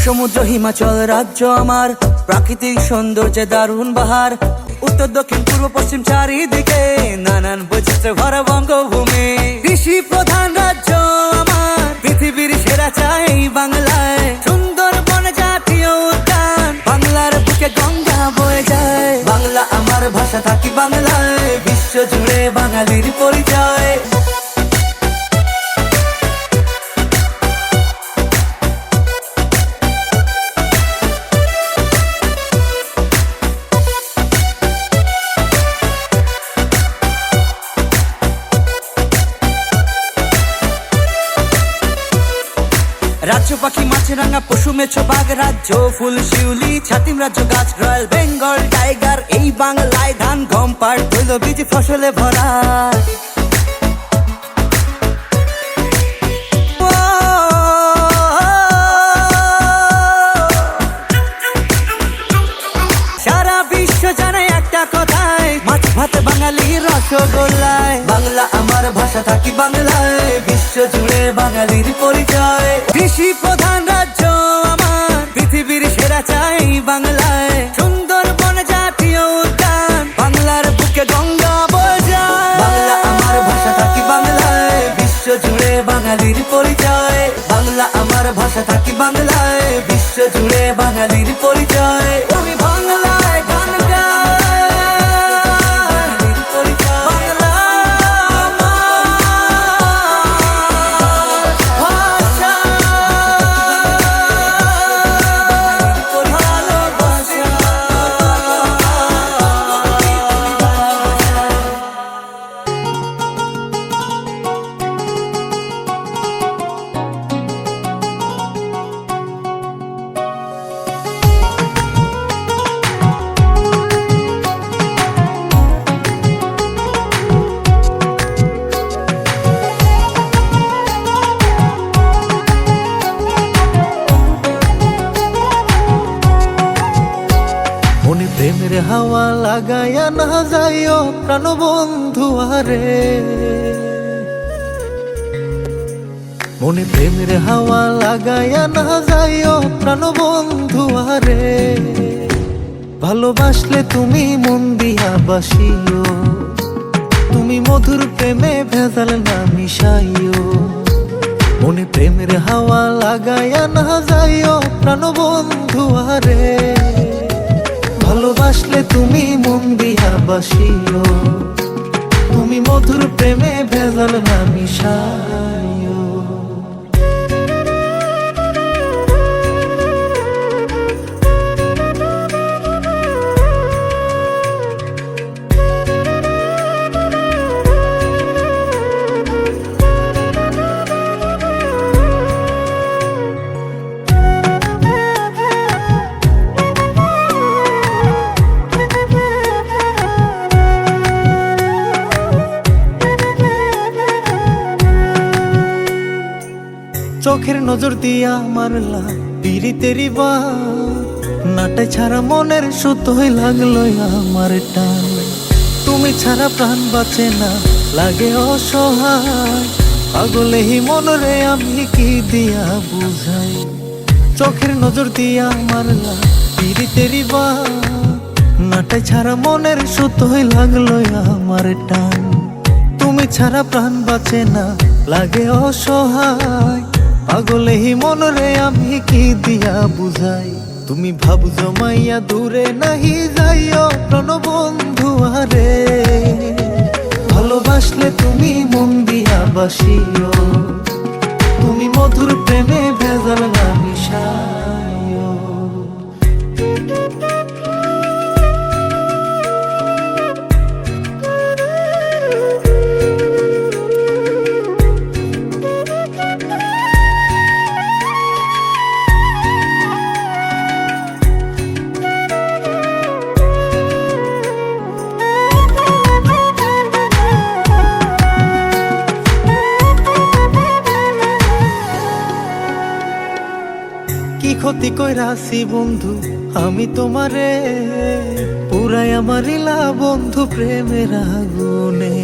সমুদ্র হিমাচল রাজ্য আমার, প্রাকৃতিক সৌন্দর্যে দারুণ বাহার। উত্তর দক্ষিণ পূর্ব পশ্চিম চারিদিকে নানান বৈচিত্র্যে ভরা বঙ্গভূমি। কৃষি প্রধান রাজ্য আমার, পৃথিবীর সেরা চাই বাংলায়। সুন্দরবন জাতীয় উদ্যান, বাংলার বুকে গঙ্গা বয়ে যায়। বাংলা আমার ভাষা, থাকি বাংলায়, বিশ্ব জুড়ে বাঙালির পরিচয়। রাজ্য পাখি মাছরাঙা পশু মেছো বাঘ রাজ্য, ফুল শিউলি ছাতিম রাজ্য গাছ, রয়্যাল বেঙ্গল টাইগার। এই বাংলায় ধান গম পাট তৈল বীজ ফসলে ভরা। সারা বিশ্ব জানে একটা কথায়, মাছ ভাতে বাঙালি রসগোল্লায়। বাংলা আমার ভাষা, থাকি বাংলায়, বিশ্ব জুড়ে বাঙালির পরিচয়। কৃষি প্রধান রাজ্য আমার, পৃথিবীর সেরা চাই বাংলায়। সুন্দরবন জাতীয় উদ্যান, বাংলার বুকে গঙ্গা বয়ে যায়। বাংলা আমার ভাষা, থাকি বাংলায়, বিশ্ব জুড়ে বাঙালির পরিচয়। বাংলা আমার ভাষা, থাকি বাংলায়, বিশ্ব জুড়ে বাঙালির পরিচয়। তুমি বাংলায় গান প্রেমের হাওয়া লাগাইয়া না যাইও প্রাণ বন্ধু আরে। মনে প্রেমের হাওয়া লাগাইয়া না যাইও প্রাণ বন্ধু আরে। ভালোবাসলে তুমি মন দিয়া বাসিও, তুমি মধুর প্রেমে ভেজাল না মিশাইও। মনে প্রেমের হাওয়া লাগাইয়া না যাইও প্রাণ বন্ধু আরে। ভালোবাসলে তুমি মন দিয়া বাসিও, তুমি মধুর প্রেমে ভেজাল না মিশাইও। চোখের নজর দিয়া মারলা পিরিতেরি বাত, নাটে ছাড়া মনের সুতোই লাগলো আমার টান। তুমি ছাড়া প্রাণ বাঁচে না, লাগে অসহায়। পাগলে হি মনরে আমি কি দিয়া বুঝাই। চোখের নজর দিয়া মারলা পিরিতেরি বাত, নাটে ছাড়া মনের সুতোই লাগলো আমার টান। তুমি ছাড়া প্রাণ বাঁচে না, লাগে অসহায়। পাগলে হি মনরে আমি কি দিয়া বুঝাই। তুমি ভাব জমাইয়া দূরে নাহি যাইও প্রাণ বন্ধু আরে। ভালোবাসলে তুমি মন দিয়া বাসিও, তুমি মধুর প্রেমে ভেজাল না মিশাইও। কি ক্ষতি কইরাছি বন্ধু আমি তোমারে, পুরাই আমার ইলা বন্ধু প্রেমের আগুনে।